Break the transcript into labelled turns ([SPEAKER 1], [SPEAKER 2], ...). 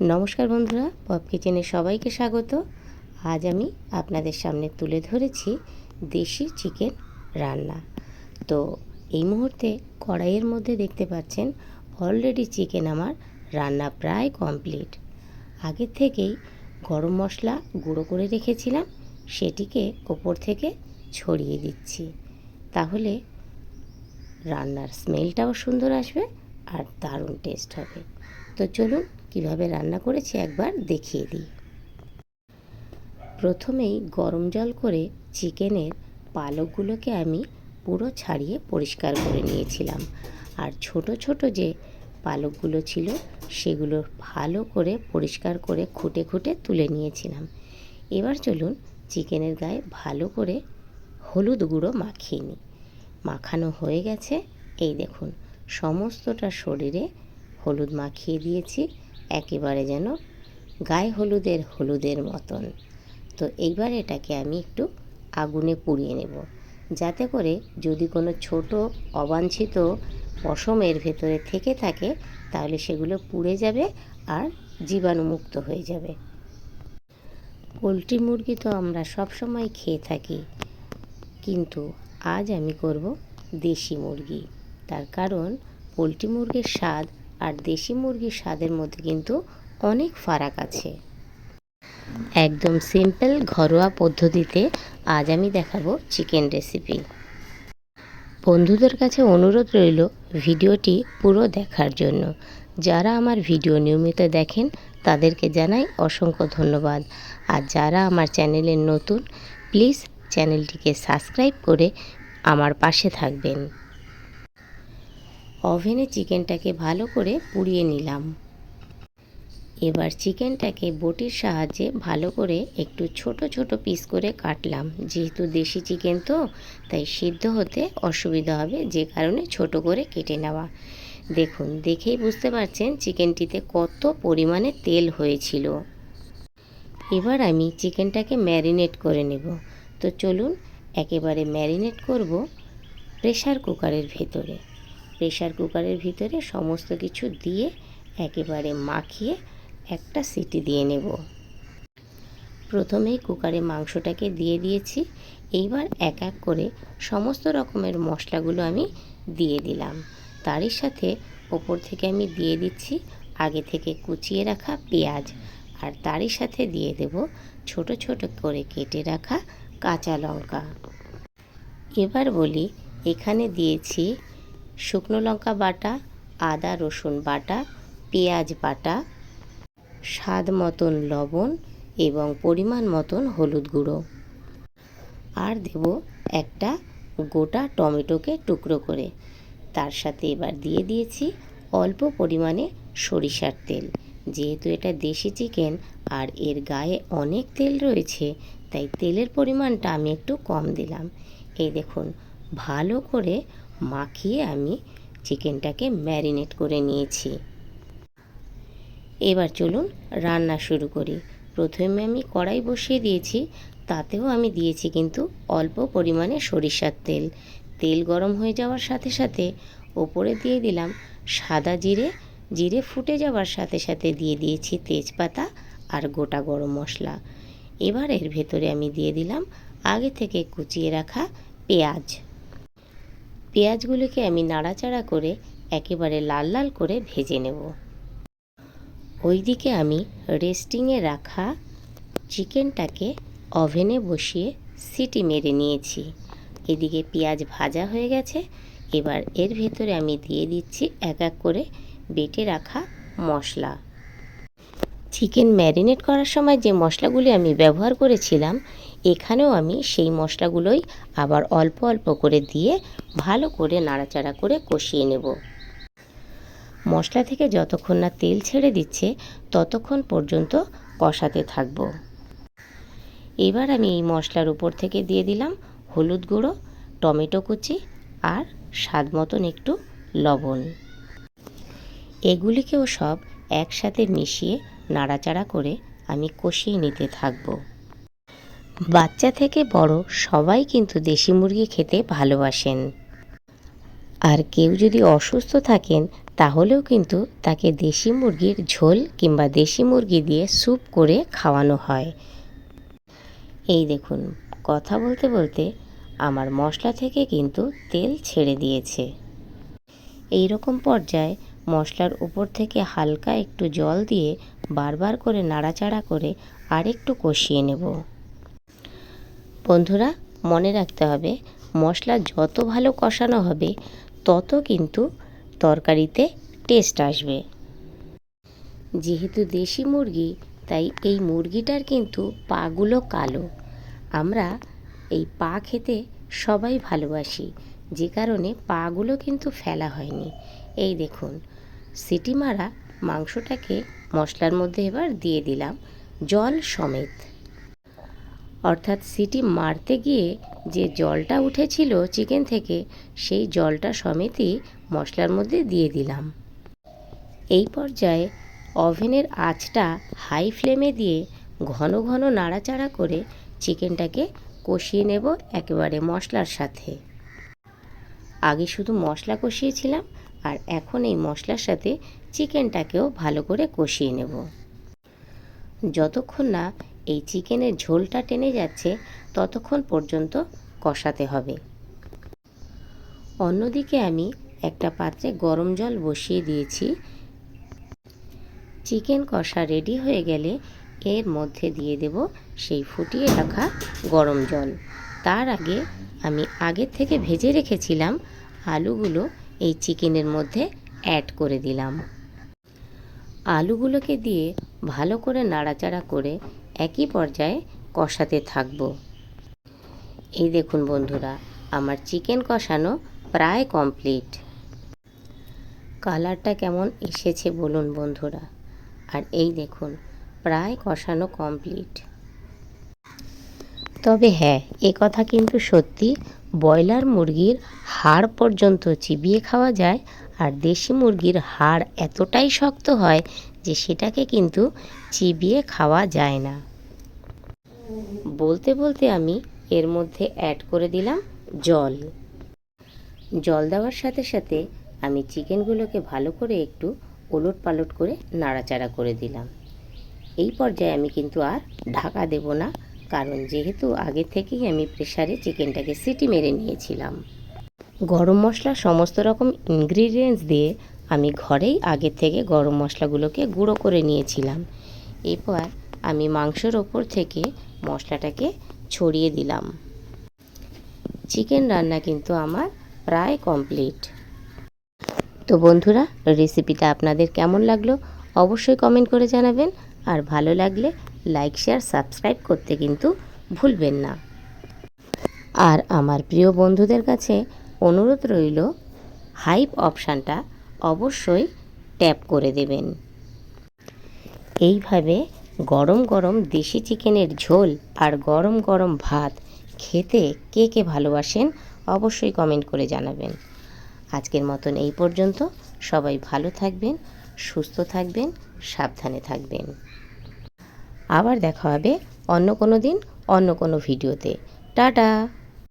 [SPEAKER 1] নমস্কার বন্ধুরা, পপ কিচেনে সবাইকে স্বাগত। আজ আমি আপনাদের সামনে তুলে ধরেছি দেশি চিকেন রান্না। তো এই মুহূর্তে কড়াইয়ের মধ্যে দেখতে পাচ্ছেন অলরেডি চিকেন আমার রান্না প্রায় কমপ্লিট। আগের থেকেই গরম মশলা গুঁড়ো করে রেখেছিলাম, সেটিকে ওপর থেকে ছড়িয়ে দিচ্ছি। তাহলে রান্নার স্মেলটাও সুন্দর আসবে আর দারুণ টেস্ট হবে। তো চলুন কিভাবে রান্না করেছি একবার দেখিয়ে দিই। প্রথমেই গরম জল করে চিকেনের পালকগুলোকে আমি পুরো ছাড়িয়ে পরিষ্কার করে নিয়েছিলাম, আর ছোট ছোট যে পালকগুলো ছিল সেগুলো ভালো করে পরিষ্কার করে খুঁটে খুঁটে তুলে নিয়েছিলাম। এবার চলুন চিকেনের গায়ে ভালো করে হলুদ গুঁড়ো মাখিয়ে নিই। মাখানো হয়ে গেছে, এই দেখুন সমস্তটা শরীরে হলুদ মাখিয়ে দিয়েছি, একেবারে যেন গায়ে হলুদের মতন। তো এইবার এটাকে আমি একটু আগুনে পুড়িয়ে নেব, যাতে করে যদি কোনো ছোট অবাঞ্ছিত পশম এর ভেতরে থেকে থাকে তাহলে সেগুলো পুড়ে যাবে আর জীবাণুমুক্ত হয়ে যাবে। পোলট্রি মুরগি তো আমরা সবসময় খেয়ে থাকি, কিন্তু আজ আমি করব দেশি মুরগি। তার কারণ পোলট্রি মুরগির স্বাদ আর দেশি মুরগির স্বাদের মধ্যে কিন্তু অনেক ফারাক আছে। একদম সিম্পল ঘরোয়া পদ্ধতিতে আজ আমি দেখাবো চিকেন রেসিপি। বন্ধুদের কাছে অনুরোধ রইল ভিডিওটি পুরো দেখার জন্য। যারা আমার ভিডিও নিয়মিত দেখেন তাদেরকে জানাই অসংখ্য ধন্যবাদ। আর যারা আমার চ্যানেলের নতুন, প্লিজ চ্যানেলটিকে সাবস্ক্রাইব করে আমার পাশে থাকবেন। ওভেনে চিকেনটাকে ভালো করে পুড়িয়ে নিলাম। এবার চিকেনটাকে বটির সাহায্যে ভালো করে একটু ছোট ছোট পিস করে কাটলাম। যেহেতু দেশি চিকেন তো তাই সিদ্ধ হতে অসুবিধা হবে, যে কারণে ছোট করে কেটে নেওয়া। দেখুন, দেখেই বুঝতে পারছেন চিকেনটিতে কত পরিমাণে তেল হয়েছিল। এবার আমি চিকেনটাকে ম্যারিনেট করে নেব। তো চলুন একেবারে ম্যারিনেট করব প্রেসার কুকারের ভেতরে। প্রেসার কুকারের ভিতরে সমস্ত কিছু দিয়ে একেবারে মাখিয়ে একটা সিটি দিয়ে নেব। প্রথমেই কুকারে মাংসটাকে দিয়ে দিয়েছি। এইবার এক এক করে সমস্ত রকমের মশলাগুলো আমি দিয়ে দিলাম। তারই সাথে ওপর থেকে আমি দিয়ে দিচ্ছি আগে থেকে কুচিয়ে রাখা পেঁয়াজ, আর তারই সাথে দিয়ে দেব ছোট ছোট করে কেটে রাখা কাঁচা লঙ্কা। এবার বলি, এখানে দিয়েছি শুকনো লঙ্কা বাটা, আদা রসুন বাটা, পেঁয়াজ বাটা, স্বাদ মতন লবণ এবং পরিমাণ মতন হলুদ গুঁড়ো, আর দেব একটা গোটা টমেটোকে টুকরো করে। তার সাথে এবার দিয়ে দিয়েছি অল্প পরিমাণে সরিষার তেল। যেহেতু এটা দেশি চিকেন আর এর গায়ে অনেক তেল রয়েছে, তাই তেলের পরিমাণটা আমি একটু কম দিলাম। এই দেখুন, ভালো করে মাখিয়ে আমি চিকেনটাকে ম্যারিনেট করে নিয়েছি। এবার চলুন রান্না শুরু করি। প্রথমে আমি কড়াই বসিয়ে দিয়েছি, তাতেও আমি দিয়েছি কিন্তু অল্প পরিমাণে সরিষার তেল। তেল গরম হয়ে যাওয়ার সাথে সাথে ওপরে দিয়ে দিলাম সাদা জিরে। জিরে ফুটে যাওয়ার সাথে সাথে দিয়ে দিয়েছি তেজপাতা আর গোটা গরম মশলা। এবার এর ভেতরে আমি দিয়ে দিলাম আগে থেকে কুচিয়ে রাখা পেঁয়াজ। পেঁয়াজগুলোকে আমি নাড়াচাড়া করে একেবারে লাল লাল করে ভেজে নেব। ওইদিকে আমি রেস্টিংয়ে রাখা চিকেনটাকে ওভেনে বসিয়ে সিটি মেরে নিয়েছি। এদিকে পেঁয়াজ ভাজা হয়ে গেছে। এবার এর ভেতরে আমি দিয়ে দিচ্ছি এক এক করে বেটে রাখা মশলা। চিকেন ম্যারিনেট করার সময় যে মশলাগুলি আমি ব্যবহার করেছিলাম, এখানেও আমি সেই মশলাগুলোই আবার অল্প অল্প করে দিয়ে ভালো করে নাড়াচাড়া করে কষিয়ে নেব। মশলা থেকে যতক্ষণ না তেল ছেড়ে দিচ্ছে ততক্ষণ পর্যন্ত কষাতে থাকব। এবার আমি এই মশলার উপর থেকে দিয়ে দিলাম হলুদ গুঁড়ো, টমেটো কুচি আর স্বাদ মতন একটু লবণ। এগুলিকেও সব একসাথে মিশিয়ে নাড়াচাড়া করে আমি কষিয়ে নিতে থাকব। বাচ্চা থেকে বড় সবাই কিন্তু দেশি মুরগি খেতে ভালোবাসেন। আর কেউ যদি অসুস্থ থাকেন তাহলেও কিন্তু তাকে দেশি মুরগির ঝোল কিংবা দেশি মুরগি দিয়ে স্যুপ করে খাওয়ানো হয়। এই দেখুন, কথা বলতে বলতে আমার মশলা থেকে কিন্তু তেল ছেড়ে দিয়েছে। এই রকম পর্যায়ে মশলার উপর থেকে হালকা একটু জল দিয়ে বারবার করে নাড়াচাড়া করে আরেকটু কষিয়ে নেব। বন্ধুরা, মনে রাখতে হবে মশলা যত ভালো কষানো হবে তত কিন্তু তরকারিতে টেস্ট আসবে। যেহেতু দেশি মুরগি, তাই এই মুরগিটার কিন্তু পাগুলো কালো। আমরা এই পা খেতে সবাই ভালোবাসি, যে কারণে পাগুলো কিন্তু ফেলা হয়নি। এই দেখুন, সিটি মারা মাংসটাকে মশলার মধ্যে এবার দিয়ে দিলাম জল সমেত। অর্থাৎ সিটি মারতে গিয়ে যে জলটা উঠেছিল চিকেন থেকে, সেই জলটা সমেতই মশলার মধ্যে দিয়ে দিলাম। এই পর্যায়ে ওভেনের আঁচটা হাই ফ্লেমে দিয়ে ঘন ঘন নাড়াচাড়া করে চিকেনটাকে কষিয়ে নেব একেবারে মশলার সাথে। আগে শুধু মশলা কষিয়েছিলাম, আর এখন এই মশলার সাথে চিকেনটাকেও ভালো করে কষিয়ে নেব। যতক্ষণ না এই চিকেনের ঝোলটা টেনে যাচ্ছে ততক্ষণ পর্যন্ত কষাতে হবে। অন্যদিকে আমি একটা পাত্রে গরম জল বসিয়ে দিয়েছি। চিকেন কষা রেডি হয়ে গেলে এর মধ্যে দিয়ে দেব সেই ফুটিয়ে রাখা গরম জল। তার আগে আমি আগের থেকে ভেজে রেখেছিলাম আলুগুলো এই চিকেনের মধ্যে অ্যাড করে দিলাম। আলুগুলোকে দিয়ে ভালো করে নাড়াচাড়া করে একই পর্যায়ে কষাতে থাকব। এই দেখুন বন্ধুরা, আমার চিকেন কষানো প্রায় কমপ্লিট। কালারটা কেমন এসেছে বলুন বন্ধুরা। আর এই দেখুন, প্রায় কষানো কমপ্লিট। তবে হ্যাঁ, এ কথা কিন্তু সত্যি, ব্রয়লার মুরগির হাড় পর্যন্ত চিবিয়ে খাওয়া যায়, আর দেশি মুরগির হাড় এতটাই শক্ত হয় যে সেটাকে কিন্তু চিবিয়ে খাওয়া যায় না। বলতে বলতে আমি এর মধ্যে অ্যাড করে দিলাম জল। জল দেওয়ার সাথে সাথে আমি চিকেনগুলোকে ভালো করে একটু ওলট পালট করে নাড়াচাড়া করে দিলাম। এই পর্যায়ে আমি কিন্তু আর ঢাকা দেব না, কারণ যেহেতু আগে থেকেই আমি প্রেসারে চিকেনটাকে সিটি মেরে নিয়েছিলাম। গরম মশলা সমস্ত রকম ইনগ্রিডিয়েন্টস দিয়ে আমি ঘরেই আগে থেকে গরম মশলাগুলোকে গুঁড়ো করে নিয়েছিলাম। এরপর আমি মাংসের ওপর থেকে মশলাটাকে ছড়িয়ে দিলাম। চিকেন রান্না কিন্তু আমার প্রায় কমপ্লিট। তো বন্ধুরা, রেসিপিটা আপনাদের কেমন লাগলো অবশ্যই কমেন্ট করে জানাবেন, আর ভালো লাগলে লাইক শেয়ার সাবস্ক্রাইব করতে কিন্তু ভুলবেন না। আর আমার প্রিয় বন্ধুদের কাছে অনুরোধ রইল, হাইপ অপশানটা অবশ্যই ট্যাপ করে দেবেন। এইভাবে গরম গরম দেশি চিকেনের ঝোল আর গরম গরম ভাত খেতে কে কে ভালোবাসেন অবশ্যই কমেন্ট করে জানাবেন। আজকের মতন এই পর্যন্ত। সবাই ভালো থাকবেন, সুস্থ থাকবেন, সাবধানে থাকবেন। আবার দেখা হবে অন্য কোনো দিন অন্য কোনো ভিডিওতে। টাটা।